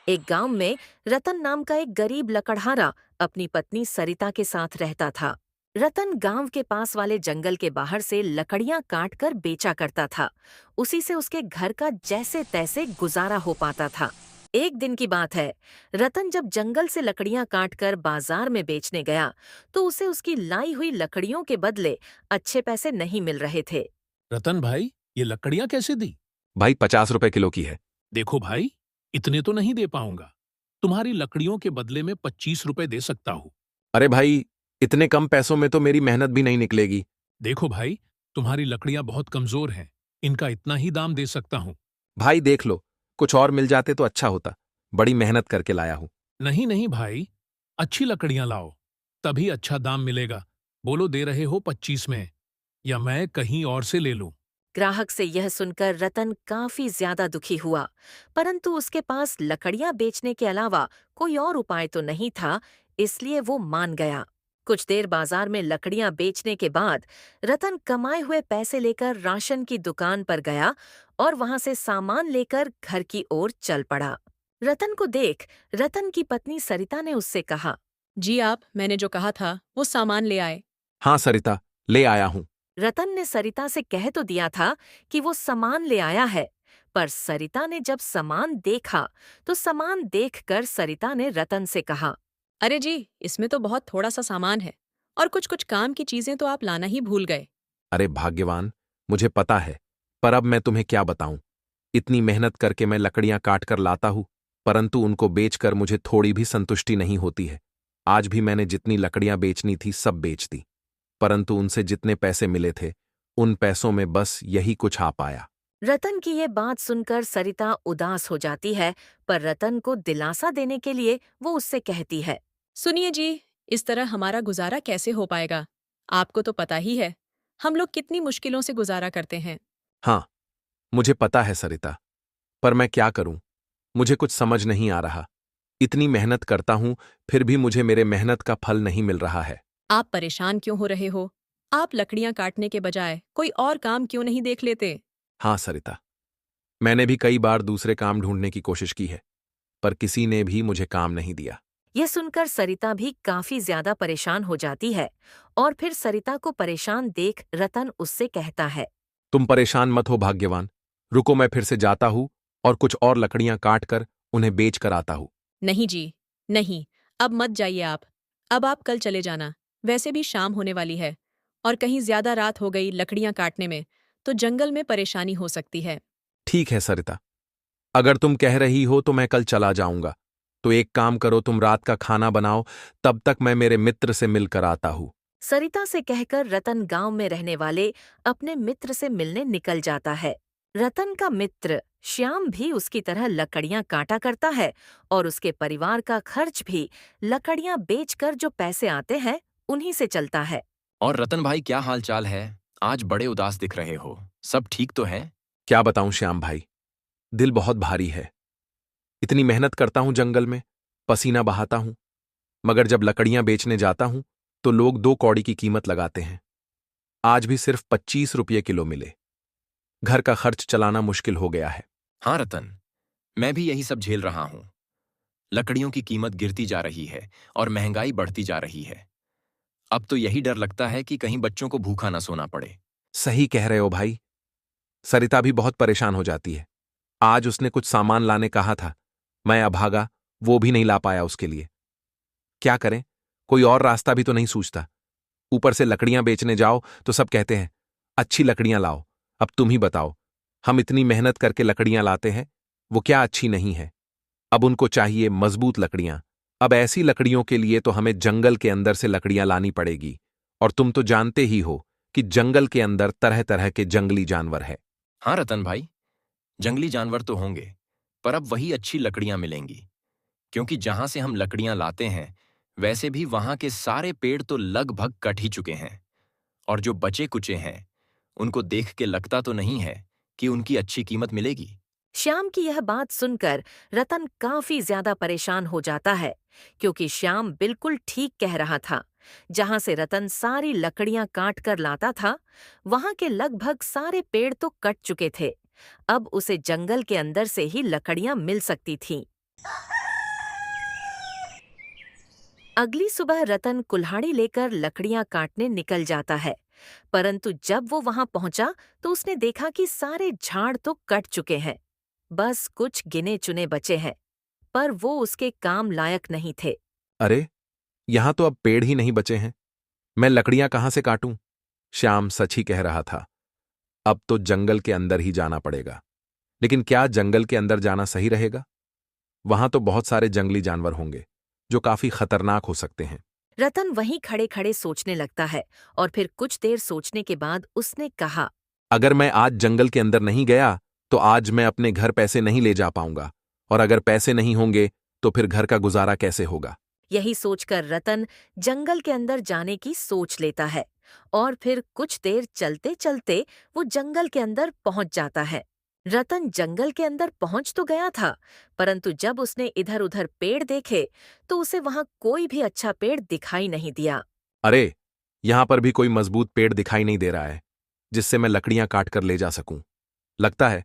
एक गांव में रतन नाम का एक गरीब लकड़हारा अपनी पत्नी सरिता के साथ रहता था। रतन गांव के पास वाले जंगल के बाहर से लकड़ियां काट कर बेचा करता था। उसी से उसके घर का जैसे तैसे गुजारा हो पाता था। एक दिन की बात है, रतन जब जंगल से लकड़ियां काटकर बाजार में बेचने गया तो उसे उसकी लाई हुई लकड़ियों के बदले अच्छे पैसे नहीं मिल रहे थे। रतन भाई, ये लकड़ियां कैसे दी? भाई 50 रुपए किलो की है। देखो भाई, इतने तो नहीं दे पाऊंगा। तुम्हारी लकड़ियों के बदले में 25 रुपए दे सकता हूँ। अरे भाई, इतने कम पैसों में तो मेरी मेहनत भी नहीं निकलेगी। देखो भाई, तुम्हारी लकड़ियां बहुत कमजोर हैं। इनका इतना ही दाम दे सकता हूँ। भाई देख लो, कुछ और मिल जाते तो अच्छा होता। बड़ी मेहनत करके लाया हूं। नहीं नहीं भाई, अच्छी लकड़ियां लाओ, तभी अच्छा दाम मिलेगा। बोलो, दे रहे हो 25 में या मैं कहीं और से ले लूं? ग्राहक से यह सुनकर रतन काफी ज्यादा दुखी हुआ, परंतु उसके पास लकड़ियां बेचने के अलावा कोई और उपाय तो नहीं था, इसलिए वो मान गया। कुछ देर बाजार में लकड़ियां बेचने के बाद रतन कमाए हुए पैसे लेकर राशन की दुकान पर गया और वहां से सामान लेकर घर की ओर चल पड़ा। रतन को देख रतन की पत्नी सरिता ने उससे कहा। जी आप, मैंने जो कहा था वो सामान ले आए। हाँ सरिता, ले आया हूं। रतन ने सरिता से कह तो दिया था कि वो सामान ले आया है, पर सरिता ने जब सामान देखा तो सामान देखकर सरिता ने रतन से कहा। अरे जी, इसमें तो बहुत थोड़ा सा सामान है और कुछ कुछ काम की चीजें तो आप लाना ही भूल गए। अरे भाग्यवान, मुझे पता है, पर अब मैं तुम्हें क्या बताऊं। इतनी मेहनत करके मैं लकड़ियां काट कर लाता हूं, परंतु उनको बेचकर मुझे थोड़ी भी संतुष्टि नहीं होती है। आज भी मैंने जितनी लकड़ियां बेचनी थी सब बेच दी, परंतु उनसे जितने पैसे मिले थे उन पैसों में बस यही कुछ आ पाया। रतन की ये बात सुनकर सरिता उदास हो जाती है, पर रतन को दिलासा देने के लिए वो उससे कहती है। सुनिए जी, इस तरह हमारा गुजारा कैसे हो पाएगा? आपको तो पता ही है, हम लोग कितनी मुश्किलों से गुजारा करते हैं। हाँ, मुझे पता है सरिता, पर मैं क्या करूं? मुझे कुछ समझ नहीं आ रहा। इतनी मेहनत करता हूं, फिर भी मुझे मेरे मेहनत का फल नहीं मिल रहा है। आप परेशान क्यों हो रहे हो? आप लकड़ियां काटने के बजाय कोई और काम क्यों नहीं देख लेते? हाँ सरिता, मैंने भी कई बार दूसरे काम ढूंढने की कोशिश की है, पर किसी ने भी मुझे काम नहीं दिया। यह सुनकर सरिता भी काफी ज्यादा परेशान हो जाती है और फिर सरिता को परेशान देख रतन उससे कहता है। तुम परेशान मत हो भाग्यवान, रुको मैं फिर से जाता हूं और कुछ और लकड़ियां काट कर उन्हें बेच कर आता हूं। नहीं जी, नहीं, अब मत जाइए आप। अब आप कल चले जाना, वैसे भी शाम होने वाली है और कहीं ज्यादा रात हो गई लकड़ियां काटने में तो जंगल में परेशानी हो सकती है। ठीक है सरिता, अगर तुम कह रही हो तो मैं कल चला जाऊंगा। तो एक काम करो, तुम रात का खाना बनाओ, तब तक मैं मेरे मित्र से मिलकर आता हूं। सरिता से कहकर रतन गांव में रहने वाले अपने मित्र से मिलने निकल जाता है। रतन का मित्र श्याम भी उसकी तरह लकड़ियां काटा करता है और उसके परिवार का खर्च भी लकड़ियां बेचकर जो पैसे आते हैं उन्हीं से चलता है। और रतन भाई, क्या हाल चाल है? आज बड़े उदास दिख रहे हो। सब ठीक तो है? क्या बताऊं श्याम भाई, दिल बहुत भारी है। इतनी मेहनत करता हूं जंगल में, पसीना बहाता हूं, मगर जब लकड़ियां बेचने जाता हूं तो लोग 2 कौड़ी की कीमत लगाते हैं। आज भी सिर्फ 25 रुपये किलो मिले। घर का खर्च चलाना मुश्किल हो गया है। हाँ रतन, मैं भी यही सब झेल रहा हूँ। लकड़ियों की कीमत गिरती जा रही है और महंगाई बढ़ती जा रही है। अब तो यही डर लगता है कि कहीं बच्चों को भूखा न सोना पड़े। सही कह रहे हो भाई। सरिता भी बहुत परेशान हो जाती है। आज उसने कुछ सामान लाने कहा था, मैं अभागा, वो भी नहीं ला पाया उसके लिए। क्या करें, कोई और रास्ता भी तो नहीं सूझता। ऊपर से लकड़ियां बेचने जाओ तो सब कहते हैं अच्छी लकड़ियां लाओ। अब तुम ही बताओ, हम इतनी मेहनत करके लकड़ियां लाते हैं, वो क्या अच्छी नहीं है? अब उनको चाहिए मजबूत लकड़ियां। अब ऐसी लकड़ियों के लिए तो हमें जंगल के अंदर से लकड़ियां लानी पड़ेगी, और तुम तो जानते ही हो कि जंगल के अंदर तरह तरह के जंगली जानवर है। हाँ रतन भाई, जंगली जानवर तो होंगे, पर अब वही अच्छी लकड़ियां मिलेंगी। क्योंकि जहां से हम लकड़ियां लाते हैं, वैसे भी वहां के सारे पेड़ तो लगभग कट ही चुके हैं। और जो बचे कुचे हैं, उनको देख के लगता तो नहीं है कि उनकी अच्छी कीमत मिलेगी। श्याम की यह बात सुनकर रतन काफी ज्यादा परेशान हो जाता है, क्योंकि श्याम बिल्कुल ठीक कह रहा था। जहां से रतन सारी लकड़ियां काट कर लाता था, वहां के लगभग सारे पेड़ तो कट चुके थे। अब उसे जंगल के अंदर से ही लकड़ियां मिल सकती थीं। अगली सुबह रतन कुल्हाड़ी लेकर लकड़ियां काटने निकल जाता है, परंतु जब वो वहां पहुंचा तो उसने देखा कि सारे झाड़ तो कट चुके हैं। बस कुछ गिने चुने बचे हैं, पर वो उसके काम लायक नहीं थे। अरे, यहां तो अब पेड़ ही नहीं बचे हैं। मैं लकड़ियां कहां से काटूं? श्याम सच ही कह रहा था। अब तो जंगल के अंदर ही जाना पड़ेगा। लेकिन क्या जंगल के अंदर जाना सही रहेगा? वहां तो बहुत सारे जंगली जानवर होंगे जो काफी खतरनाक हो सकते हैं। रतन वहीं खड़े खड़े सोचने लगता है और फिर कुछ देर सोचने के बाद उसने कहा, अगर मैं आज जंगल के अंदर नहीं गया तो आज मैं अपने घर पैसे नहीं ले जा पाऊंगा, और अगर पैसे नहीं होंगे तो फिर घर का गुजारा कैसे होगा? यही सोचकर रतन जंगल के अंदर जाने की सोच लेता है और फिर कुछ देर चलते चलते वो जंगल के अंदर पहुंच जाता है। रतन जंगल के अंदर पहुंच तो गया था, परंतु जब उसने इधर उधर पेड़ देखे तो उसे वहां कोई भी अच्छा पेड़ दिखाई नहीं दिया। अरे, यहां पर भी कोई मजबूत पेड़ दिखाई नहीं दे रहा है जिससे मैं लकड़ियां काट कर ले जा सकूं। लगता है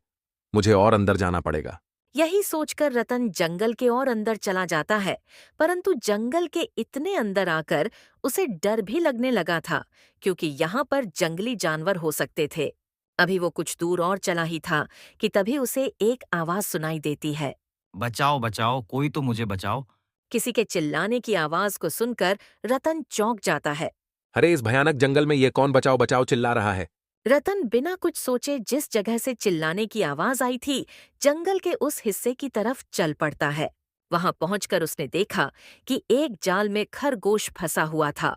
मुझे और अंदर जाना पड़ेगा। यही सोचकर रतन जंगल के और अंदर चला जाता है, परंतु जंगल के इतने अंदर आकर उसे डर भी लगने लगा था, क्योंकि यहाँ पर जंगली जानवर हो सकते थे। अभी वो कुछ दूर और चला ही था कि तभी उसे एक आवाज सुनाई देती है। बचाओ बचाओ, कोई तो मुझे बचाओ। किसी के चिल्लाने की आवाज को सुनकर रतन चौंक जाता है। अरे, इस भयानक जंगल में ये कौन बचाओ बचाओ चिल्ला रहा है? रतन बिना कुछ सोचे जिस जगह से चिल्लाने की आवाज आई थी, जंगल के उस हिस्से की तरफ चल पड़ता है। वहां पहुंचकर उसने देखा कि एक जाल में खरगोश फंसा हुआ था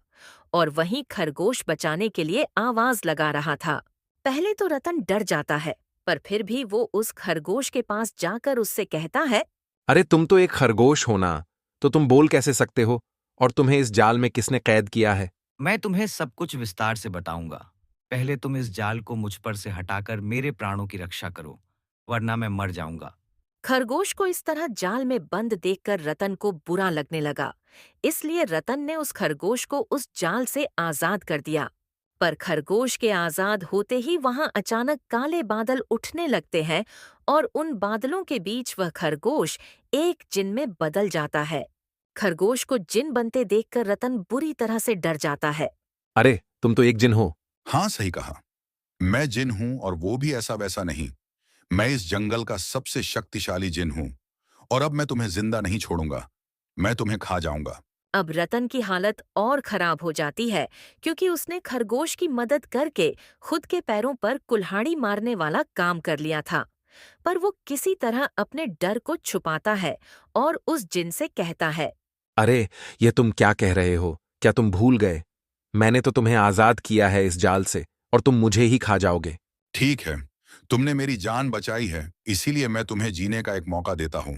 और वहीं खरगोश बचाने के लिए आवाज लगा रहा था। पहले तो रतन डर जाता है, पर फिर भी वो उस खरगोश के पास जाकर उससे कहता है, अरे, तुम तो एक खरगोश हो ना, तो तुम बोल कैसे सकते हो? और तुम्हें इस जाल में किसने कैद किया है? मैं तुम्हें सब कुछ विस्तार से बताऊंगा। पहले तुम इस जाल को मुझ पर से हटाकर मेरे प्राणों की रक्षा करो, वरना मैं मर जाऊंगा। खरगोश को इस तरह जाल में बंद देखकर रतन को बुरा लगने लगा। इसलिए रतन ने उस खरगोश को उस जाल से आजाद कर दिया। पर खरगोश के आजाद होते ही वहां अचानक काले बादल उठने लगते हैं और उन बादलों के बीच वह खरगोश एक जिन में बदल जाता है। खरगोश को जिन बनते देखकर रतन बुरी तरह से डर जाता है। अरे, तुम तो एक जिन हो। हाँ, सही कहा। मैं जिन हूं, और वो भी ऐसा वैसा नहीं। मैं इस जंगल का सबसे शक्तिशाली जिन हूं, और अब मैं तुम्हें जिंदा नहीं छोड़ूंगा। मैं तुम्हें खा जाऊंगा। अब रतन की हालत और खराब हो जाती है, क्योंकि उसने खरगोश की मदद करके खुद के पैरों पर कुल्हाड़ी मारने वाला काम कर लिया था। पर वो किसी तरह अपने डर को छुपाता है और उस जिन से कहता है, अरे, ये तुम क्या कह रहे हो? क्या तुम भूल गए? मैंने तो तुम्हें आजाद किया है इस जाल से, और तुम मुझे ही खा जाओगे। ठीक है, तुमने मेरी जान बचाई है, इसीलिए मैं तुम्हें जीने का एक मौका देता हूं।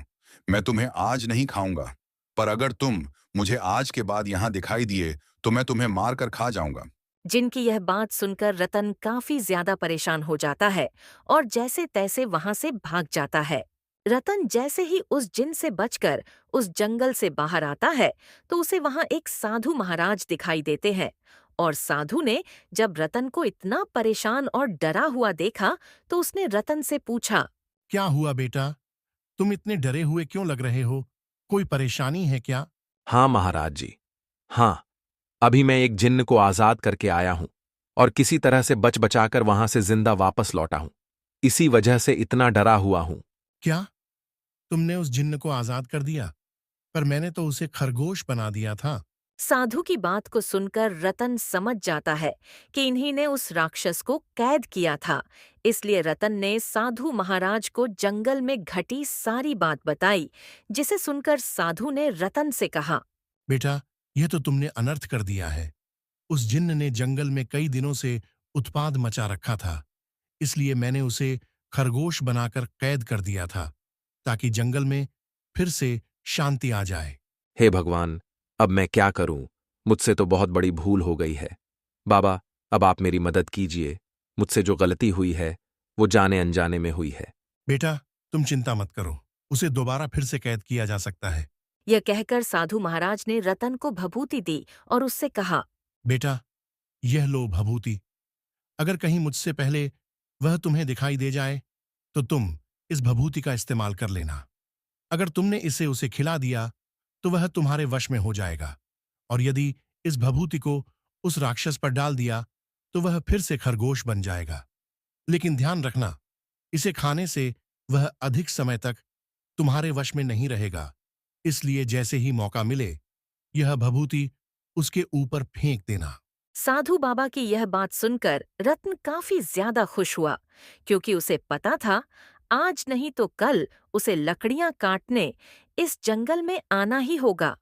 मैं तुम्हें आज नहीं खाऊंगा, पर अगर तुम मुझे आज के बाद यहां दिखाई दिए तो मैं तुम्हें मार कर खा जाऊंगा। जिन की यह बात सुनकर रतन काफी ज्यादा परेशान हो जाता है और जैसे तैसे वहां से भाग जाता है। रतन जैसे ही उस जिन से बचकर उस जंगल से बाहर आता है तो उसे वहां एक साधु महाराज दिखाई देते हैं, और साधु ने जब रतन को इतना परेशान और डरा हुआ देखा तो उसने रतन से पूछा, क्या हुआ बेटा? तुम इतने डरे हुए क्यों लग रहे हो? कोई परेशानी है क्या? हाँ महाराज जी, हाँ। अभी मैं एक जिन्न को आजाद करके आया हूं और किसी तरह से बच बचाकर वहां से जिंदा वापस लौटा हूं। इसी वजह से इतना डरा हुआ हूं। क्या तुमने उस जिन्न को आजाद कर दिया? पर मैंने तो उसे खरगोश बना दिया था। साधु की बात को सुनकर रतन समझ जाता है कि इन्हीं ने उस राक्षस को कैद किया था। इसलिए रतन ने साधु महाराज को जंगल में घटी सारी बात बताई, जिसे सुनकर साधु ने रतन से कहा, बेटा, यह तो तुमने अनर्थ कर दिया है। उस जिन्न ने जंगल में कई दिनों से उत्पाद मचा रखा था, इसलिए मैंने उसे खरगोश बनाकर कैद कर दिया था, ताकि जंगल में फिर से शांति आ जाए। हे भगवान, अब मैं क्या करूं? मुझसे तो बहुत बड़ी भूल हो गई है। बाबा, अब आप मेरी मदद कीजिए। मुझसे जो गलती हुई है वो जाने अनजाने में हुई है। बेटा, तुम चिंता मत करो, उसे दोबारा फिर से कैद किया जा सकता है। यह कहकर साधु महाराज ने रतन को भभूति दी और उससे कहा, बेटा, यह लो भभूति। अगर कहीं मुझसे पहले वह तुम्हें दिखाई दे जाए तो तुम इस भभूति का इस्तेमाल कर लेना। अगर तुमने इसे उसे खिला दिया तो वह तुम्हारे वश में हो जाएगा, और यदि इस भभूति को उस राक्षस पर डाल दिया तो वह फिर से खरगोश बन जाएगा। लेकिन ध्यान रखना, इसे खाने से वह अधिक समय तक तुम्हारे वश में नहीं रहेगा। इसलिए जैसे ही मौका मिले यह भभूति उसके ऊपर फेंक देना। साधु बाबा की यह बात सुनकर रत्न काफी ज्यादा खुश हुआ, क्योंकि उसे पता था आज नहीं तो कल उसे लकड़ियां काटने इस जंगल में आना ही होगा,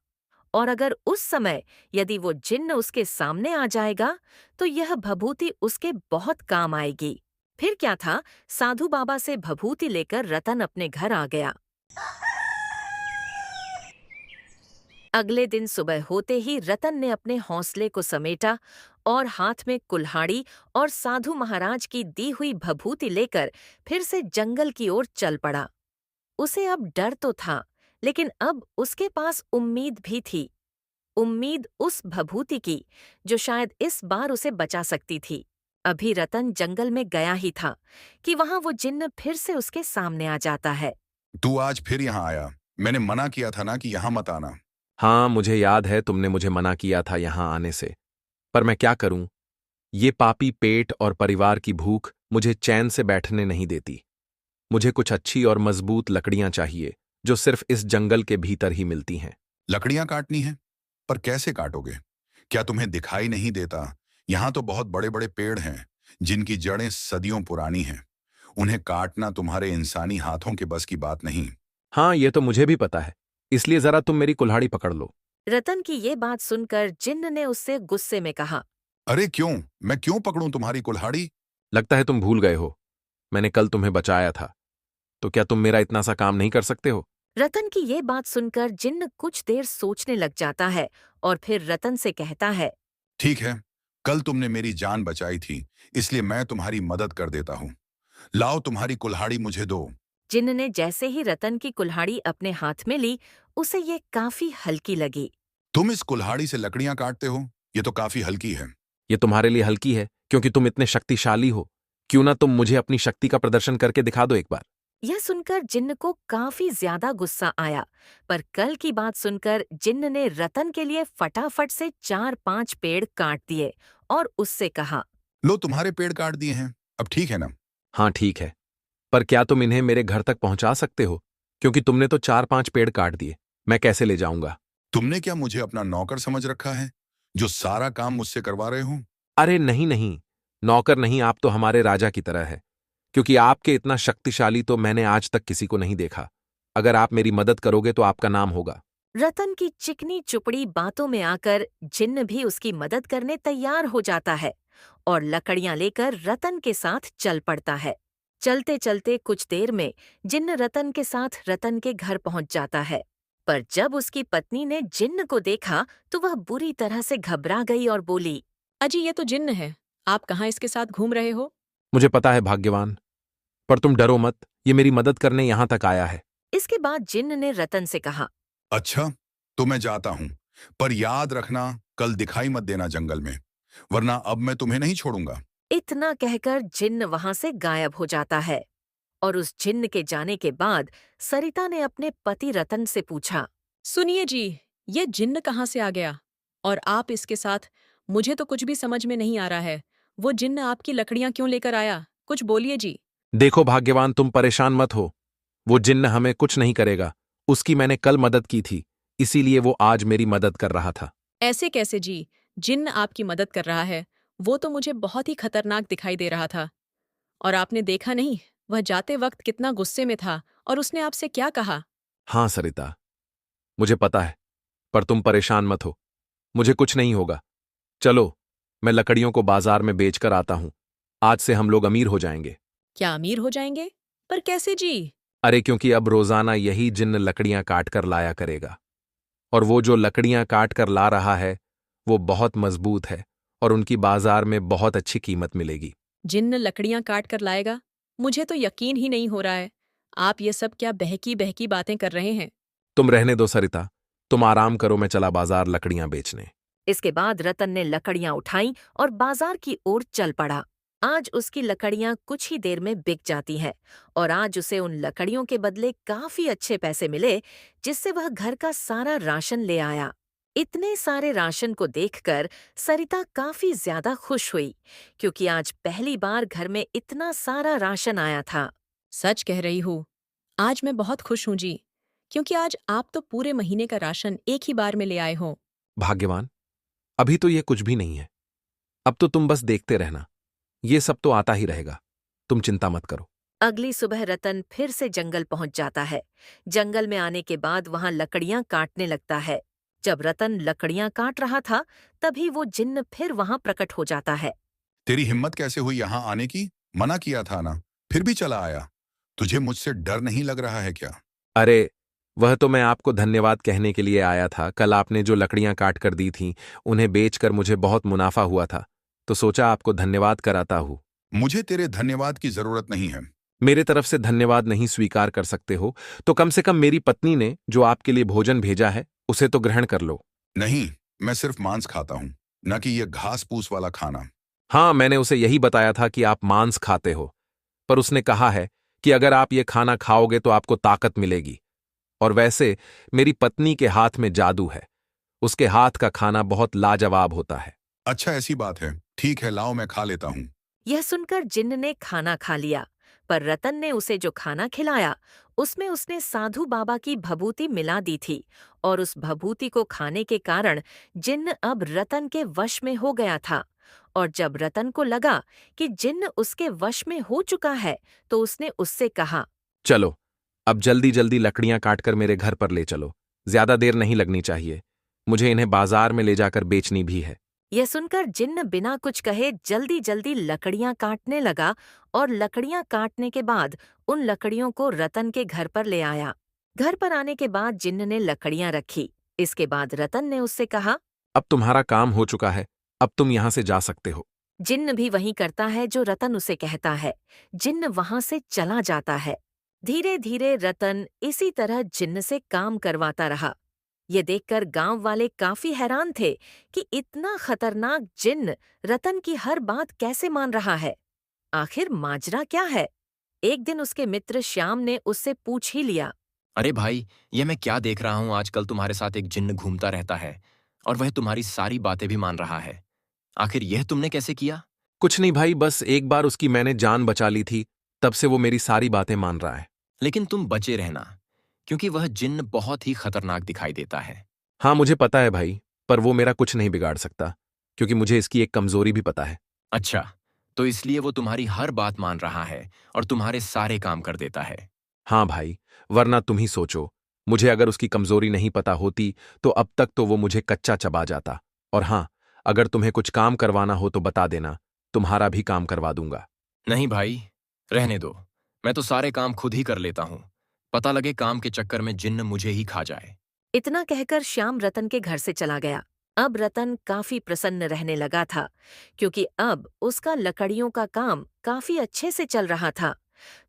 और अगर उस समय यदि वो जिन्न उसके सामने आ जाएगा तो यह भभूति उसके बहुत काम आएगी। फिर क्या था, साधु बाबा से भभूति लेकर रतन अपने घर आ गया। अगले दिन सुबह होते ही रतन ने अपने हौसले को समेटा और हाथ में कुल्हाड़ी और साधु महाराज की दी हुई भभूति लेकर फिर से जंगल की ओर चल पड़ा। उसे अब डर तो था, लेकिन अब उसके पास उम्मीद भी थी। उम्मीद उस भभूति की जो शायद इस बार उसे बचा सकती थी। अभी रतन जंगल में गया ही था कि वहां वो जिन्न फिर से उसके सामने आ जाता है। तू आज फिर यहाँ आया। मैंने मना किया था ना कि यहाँ मत आना। हाँ, मुझे याद है तुमने मुझे मना किया था यहाँ आने से, पर मैं क्या करूं? ये पापी पेट और परिवार की भूख मुझे चैन से बैठने नहीं देती। मुझे कुछ अच्छी और मजबूत लकड़ियां चाहिए जो सिर्फ इस जंगल के भीतर ही मिलती हैं। लकड़ियां काटनी है? पर कैसे काटोगे? क्या तुम्हें दिखाई नहीं देता? यहाँ तो बहुत बड़े बड़े पेड़ हैं जिनकी जड़ें सदियों पुरानी हैं। उन्हें काटना तुम्हारे इंसानी हाथों के बस की बात नहीं। हाँ, ये तो मुझे भी पता है, इसलिए जरा तुम मेरी कुल्हाड़ी पकड़ लो। रतन की ये बात सुनकर जिन्न ने उससे गुस्से में कहा, अरे क्यों? मैं क्यों पकड़ूं तुम्हारी कुल्हाड़ी? लगता है तुम भूल गए हो, मैंने कल तुम्हें बचाया था, तो क्या तुम मेरा इतना सा काम नहीं कर सकते हो? रतन की ये बात सुनकर जिन्न कुछ देर सोचने लग जाता है और फिर रतन से कहता है, ठीक है, कल तुमने मेरी जान बचाई थी, इसलिए मैं तुम्हारी मदद कर देता हूँ। लाओ तुम्हारी कुल्हाड़ी मुझे दो। जिन्न ने जैसे ही रतन की कुल्हाड़ी अपने हाथ में ली, उसे ये काफी हल्की लगी। तुम इस कुल्हाड़ी से लकड़ियां काटते हो? ये तो काफी हल्की है। ये तुम्हारे लिए हल्की है क्योंकि तुम इतने शक्तिशाली हो। क्यों ना तुम मुझे अपनी शक्ति का प्रदर्शन करके दिखा दो एक बार। यह सुनकर जिन्न को काफी ज्यादा गुस्सा आया, पर कल की बात सुनकर जिन्न ने रतन के लिए फटाफट से 4-5 पेड़ काट दिए और उससे कहा, लो तुम्हारे पेड़ काट दिए हैं, अब ठीक है ना? हाँ ठीक है, पर क्या तुम इन्हें मेरे घर तक पहुंचा सकते हो? क्योंकि तुमने तो 4-5 पेड़ काट दिए, मैं कैसे ले जाऊंगा? तुमने क्या मुझे अपना नौकर समझ रखा है जो सारा काम मुझसे करवा रहे हो? अरे नहीं नहीं, नौकर नहीं, आप तो हमारे राजा की तरह है, क्योंकि आपके इतना शक्तिशाली तो मैंने आज तक किसी को नहीं देखा। अगर आप मेरी मदद करोगे तो आपका नाम होगा। रतन की चिकनी चुपड़ी बातों में आकर जिन्न भी उसकी मदद करने तैयार हो जाता है और लकड़ियां लेकर रतन के साथ चल पड़ता है। चलते चलते कुछ देर में जिन्न रतन के साथ रतन के घर पहुंच जाता है, पर जब उसकी पत्नी ने जिन्न को देखा तो वह बुरी तरह से घबरा गई और बोली, अजी ये तो जिन्न है, आप कहाँ इसके साथ घूम रहे हो? मुझे पता है भाग्यवान, पर तुम डरो मत, ये मेरी मदद करने यहां तक आया है। इसके बाद जिन्न ने रतन से कहा, अच्छा, तो मैं जाता हूँ, पर याद रखना कल दिखाई मत देना जंगल में, वरना अब मैं तुम्हें नहीं छोड़ूंगा। इतना कहकर जिन्न वहां से गायब हो जाता है। और उस जिन्न के जाने के बाद सरिता ने अपने पति रतन से पूछा, सुनिए जी, ये जिन्न कहाँ से आ गया? और आप इसके साथ? मुझे तो कुछ भी समझ में नहीं आ रहा है। वो जिन्न आपकी लकड़ियां क्यों लेकर आया? कुछ बोलिए जी। देखो भाग्यवान, तुम परेशान मत हो, वो जिन्न हमें कुछ नहीं करेगा। उसकी मैंने कल मदद की थी, इसीलिए वो आज मेरी मदद कर रहा था। ऐसे कैसे जी? जिन्न आपकी मदद कर रहा है? वो तो मुझे बहुत ही खतरनाक दिखाई दे रहा था। और आपने देखा नहीं, वह जाते वक्त कितना गुस्से में था और उसने आपसे क्या कहा? हाँ सरिता, मुझे पता है, पर तुम परेशान मत हो, मुझे कुछ नहीं होगा। चलो, मैं लकड़ियों को बाजार में बेचकर आता हूं। आज से हम लोग अमीर हो जाएंगे। क्या अमीर हो जाएंगे? पर कैसे जी? अरे क्योंकि अब रोजाना यही जिन्न लकड़ियां काट कर लाया करेगा, और वो जो लकड़ियां काट कर ला रहा है वो बहुत मजबूत है और उनकी बाजार में बहुत अच्छी कीमत मिलेगी। जिन्न लकड़ियां काट कर लाएगा? मुझे तो यकीन ही नहीं हो रहा है। आप ये सब क्या बहकी बहकी बातें कर रहे हैं? तुम रहने दो सरिता, तुम आराम करो, मैं चला बाजार लकड़ियां बेचने। इसके बाद रतन ने लकड़ियां उठाईं और बाजार की ओर चल पड़ा। आज उसकी लकड़ियां कुछ ही देर में बिक जाती हैं और आज उसे उन लकड़ियों के बदले काफी अच्छे पैसे मिले, जिससे वह घर का सारा राशन ले आया। इतने सारे राशन को देखकर सरिता काफी ज्यादा खुश हुई, क्योंकि आज पहली बार घर में इतना सारा राशन आया था। सच कह रही हूँ। आज मैं बहुत खुश हूँ जी, क्योंकि आज आप तो पूरे महीने का राशन एक ही बार में ले आए हो। भाग्यवान, अभी तो ये कुछ भी नहीं है। अब तो तुम बस देखते रहना, ये सब तो आता ही रहेगा। तुम चिंता मत करो। अगली सुबह रतन फिर से जंगल पहुंच जाता है। जंगल में आने के बाद वहां लकड़ियां काटने लगता है। जब रतन लकड़ियां काट रहा था, तभी वो जिन्न फिर वहां प्रकट हो जाता है। तेरी हिम्मत कैसे हुई यहाँ आने की? मना किया था ना, फिर भी चला आया। तुझे मुझसे डर नहीं लग रहा है क्या? अरे, वह तो मैं आपको धन्यवाद कहने के लिए आया था। कल आपने जो लकड़ियां काट कर दी थीं, उन्हें बेचकर मुझे बहुत मुनाफा हुआ था, तो सोचा आपको धन्यवाद कराता हूं। मुझे तेरे धन्यवाद की जरूरत नहीं है। मेरे तरफ से धन्यवाद नहीं स्वीकार कर सकते हो तो कम से कम मेरी पत्नी ने जो आपके लिए भोजन भेजा है उसे तो ग्रहण कर लो। नहीं, मैं सिर्फ मांस खाता हूँ, न कि ये घास फूस वाला खाना। हाँ, मैंने उसे यही बताया था कि आप मांस खाते हो, पर उसने कहा है कि अगर आप ये खाना खाओगे तो आपको ताकत मिलेगी। और वैसे मेरी पत्नी के हाथ में जादू है, उसके हाथ का खाना बहुत लाजवाब होता है। अच्छा, ऐसी बात है। ठीक है, लाओ मैं खा लेता हूँ। यह सुनकर जिन्न ने खाना खा लिया, पर रतन ने उसे जो खाना खिलाया उसमें उसने साधु बाबा की भभूति मिला दी थी, और उस भभूति को खाने के कारण जिन्न अब रतन के वश में हो गया था। और जब रतन को लगा कि जिन्न उसके वश में हो चुका है, तो उसने उससे कहा, चलो, अब जल्दी जल्दी लकड़ियां काटकर मेरे घर पर ले चलो। ज्यादा देर नहीं लगनी चाहिए, मुझे इन्हें बाजार में ले जाकर बेचनी भी है। यह सुनकर जिन्न बिना कुछ कहे जल्दी जल्दी लकड़ियां काटने लगा, और लकड़ियां काटने के बाद उन लकड़ियों को रतन के घर पर ले आया। घर पर आने के बाद जिन्न ने लकड़ियां रखी। इसके बाद रतन ने उससे कहा, अब तुम्हारा काम हो चुका है, अब तुम यहां से जा सकते हो। जिन्न भी वही करता है जो रतन उसे कहता है। जिन्न वहां से चला जाता है। धीरे धीरे रतन इसी तरह जिन्न से काम करवाता रहा। ये देखकर गांव वाले काफी हैरान थे कि इतना खतरनाक जिन्न रतन की हर बात कैसे मान रहा है। आखिर माजरा क्या है? एक दिन उसके मित्र श्याम ने उससे पूछ ही लिया, अरे भाई, ये मैं क्या देख रहा हूँ, आजकल तुम्हारे साथ एक जिन्न घूमता रहता है और वह तुम्हारी सारी बातें भी मान रहा है। आखिर यह तुमने कैसे किया? कुछ नहीं भाई, बस एक बार उसकी मैंने जान बचा ली थी, तब से वो मेरी सारी बातें मान रहा है। लेकिन तुम बचे रहना, क्योंकि वह जिन्न बहुत ही खतरनाक दिखाई देता है। हाँ, मुझे पता है भाई, पर वो मेरा कुछ नहीं बिगाड़ सकता, क्योंकि मुझे इसकी एक कमजोरी भी पता है। अच्छा, तो इसलिए वो तुम्हारी हर बात मान रहा है और तुम्हारे सारे काम कर देता है। हाँ भाई, वरना तुम ही सोचो, मुझे अगर उसकी कमजोरी नहीं पता होती तो अब तक तो वो मुझे कच्चा चबा जाता। और हाँ, अगर तुम्हें कुछ काम करवाना हो तो बता देना, तुम्हारा भी काम करवा दूंगा। नहीं भाई, रहने दो, मैं तो सारे काम खुद ही कर लेता हूँ। पता लगे काम के चक्कर में जिन्न मुझे ही खा जाए। इतना कहकर श्याम रतन के घर से चला गया। अब रतन काफी प्रसन्न रहने लगा था, क्योंकि अब उसका लकड़ियों का काम काफी अच्छे से चल रहा था।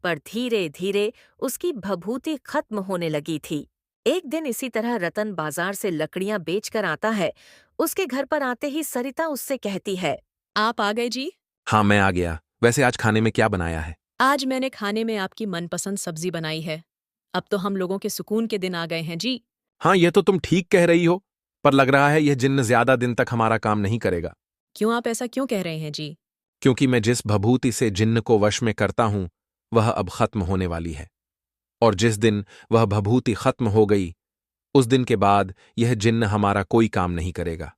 पर धीरे धीरे उसकी भभूति खत्म होने लगी थी। एक दिन इसी तरह रतन बाजार से लकड़ियां बेचकर आता है। उसके घर पर आते ही सरिता उससे कहती है, आप आ गए जी? हाँ, मैं आ गया। वैसे आज खाने में क्या बनाया है? आज मैंने खाने में आपकी मनपसंद सब्जी बनाई है। अब तो हम लोगों के सुकून के दिन आ गए हैं जी। हाँ, यह तो तुम ठीक कह रही हो, पर लग रहा है यह जिन्न ज्यादा दिन तक हमारा काम नहीं करेगा। क्यों आप ऐसा क्यों कह रहे हैं जी? क्योंकि मैं जिस भभूति से जिन्न को वश में करता हूं वह अब खत्म होने वाली है, और जिस दिन वह भभूति खत्म हो गई उस दिन के बाद यह जिन्न हमारा कोई काम नहीं करेगा,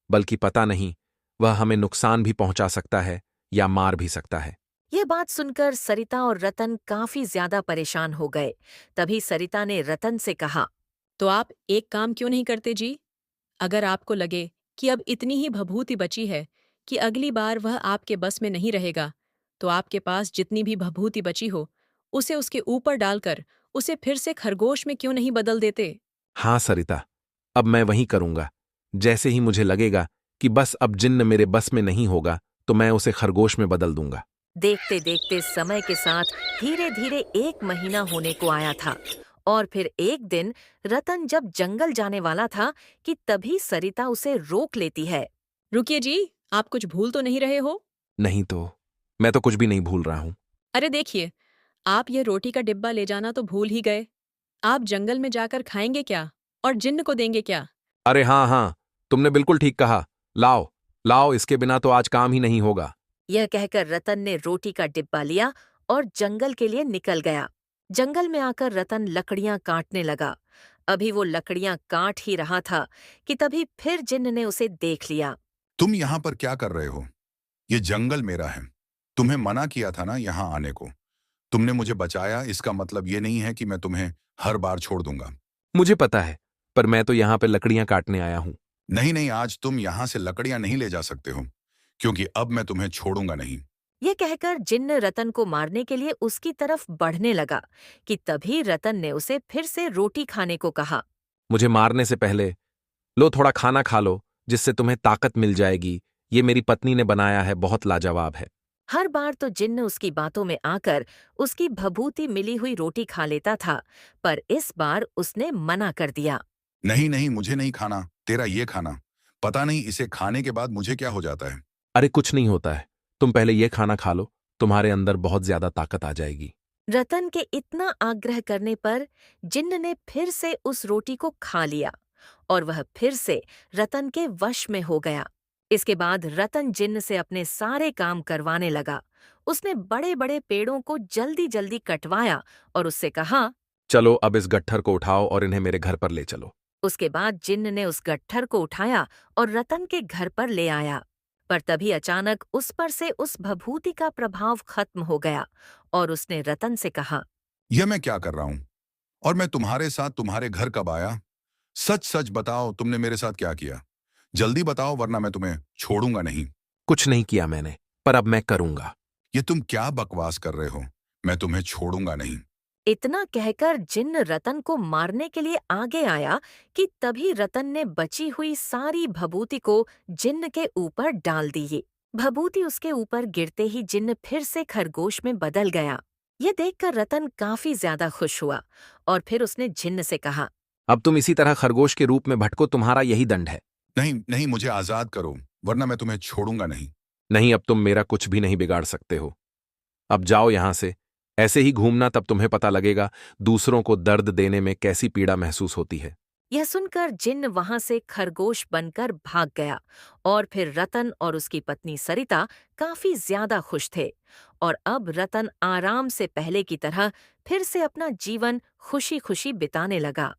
बल्कि पता नहीं वह हमें नुकसान भी पहुंचा सकता है या मार भी सकता है। यह बात सुनकर सरिता और रतन काफी ज्यादा परेशान हो गए। तभी सरिता ने रतन से कहा, तो आप एक काम क्यों नहीं करते जी? अगर आपको लगे कि अब इतनी ही भभूति बची है कि अगली बार वह आपके बस में नहीं रहेगा, तो आपके पास जितनी भी भभूति बची हो उसे उसके ऊपर डालकर उसे फिर से खरगोश में क्यों नहीं बदल देते? हाँ सरिता, अब मैं वही करूंगा। जैसे ही मुझे लगेगा कि बस अब जिन्न मेरे बस में नहीं होगा तो मैं उसे खरगोश में बदल दूंगा। देखते देखते समय के साथ धीरे धीरे 1 महीना होने को आया था। और फिर एक दिन रतन जब जंगल जाने वाला था कि तभी सरिता उसे रोक लेती है। रुकिए जी, आप कुछ भूल तो नहीं रहे हो? नहीं तो, मैं तो कुछ भी नहीं भूल रहा हूं। अरे देखिए, आप ये रोटी का डिब्बा ले जाना तो भूल ही गए। आप जंगल में जाकर खाएंगे क्या और जिन्न को देंगे क्या? अरे हाँ हाँ, तुमने बिल्कुल ठीक कहा। लाओ लाओ, इसके बिना तो आज काम ही नहीं होगा। यह कहकर रतन ने रोटी का डिब्बा लिया और जंगल के लिए निकल गया। जंगल में आकर रतन लकड़ियां काटने लगा। अभी वो लकड़ियां काट ही रहा था कि तभी फिर जिन्न ने उसे देख लिया। तुम यहाँ पर क्या कर रहे हो? ये जंगल मेरा है। तुम्हें मना किया था ना यहाँ आने को। तुमने मुझे बचाया, इसका मतलब ये नहीं है कि मैं तुम्हें हर बार छोड़ दूंगा। मुझे पता है, पर मैं तो यहाँ पे लकड़ियां काटने आया हूँ। नहीं नहीं, आज तुम यहाँ से लकड़ियां नहीं ले जा सकते हो, क्योंकि अब मैं तुम्हें छोड़ूंगा नहीं। यह कहकर जिन्न रतन को मारने के लिए उसकी तरफ बढ़ने लगा कि तभी रतन ने उसे फिर से रोटी खाने को कहा। मुझे मारने से पहले लो थोड़ा खाना खा लो, जिससे तुम्हें ताकत मिल जाएगी। ये मेरी पत्नी ने बनाया है, बहुत लाजवाब है। हर बार तो जिन्न उसकी बातों में आकर उसकी भभूति मिली हुई रोटी खा लेता था, पर इस बार उसने मना कर दिया। नहीं नहीं, मुझे नहीं खाना तेरा ये खाना। पता नहीं इसे खाने के बाद मुझे क्या हो जाता है। अरे कुछ नहीं होता है, तुम पहले ये खाना खा लो, तुम्हारे अंदर बहुत ज्यादा ताकत आ जाएगी। रतन के इतना आग्रह करने पर जिन्न ने फिर से उस रोटी को खा लिया और वह फिर से रतन के वश में हो गया। इसके बाद रतन जिन्न से अपने सारे काम करवाने लगा। उसने बड़े बड़े पेड़ों को जल्दी जल्दी कटवाया और उससे कहा। चलो अब इस गट्ठर को उठाओ और इन्हें मेरे घर पर ले चलो। उसके बाद जिन्न ने उस गट्ठर को उठाया और रतन के घर पर ले आया। पर तभी अचानक उस पर से उस भभूति का प्रभाव खत्म हो गया और उसने रतन से कहा। यह मैं क्या कर रहा हूँ? और मैं तुम्हारे साथ तुम्हारे घर कब आया? सच सच बताओ, तुमने मेरे साथ क्या किया? जल्दी बताओ, वरना मैं तुम्हें छोड़ूंगा नहीं। कुछ नहीं किया मैंने, पर अब मैं करूंगा। ये तुम क्या बकवास कर रहे हो? मैं तुम्हें छोड़ूंगा नहीं। इतना कहकर जिन्न रतन को मारने के लिए आगे आया कि तभी रतन ने बची हुई सारी भभूति को जिन्न के ऊपर डाल दी। भभूति उसके ऊपर गिरते ही जिन्न फिर से खरगोश में बदल गया। यह देखकर रतन काफी ज्यादा खुश हुआ और फिर उसने जिन्न से कहा। अब तुम इसी तरह खरगोश के रूप में भटको, तुम्हारा यही दंड है। नहीं नहीं, मुझे आजाद करो, वरना मैं तुम्हें छोड़ूंगा नहीं। नहीं, अब तुम मेरा कुछ भी नहीं बिगाड़ सकते हो। अब जाओ यहां से। ऐसे ही घूमना, तब तुम्हें पता लगेगा दूसरों को दर्द देने में कैसी पीड़ा महसूस होती है। यह सुनकर जिन्न वहां से खरगोश बनकर भाग गया और फिर रतन और उसकी पत्नी सरिता काफी ज्यादा खुश थे और अब रतन आराम से पहले की तरह फिर से अपना जीवन खुशी खुशी बिताने लगा।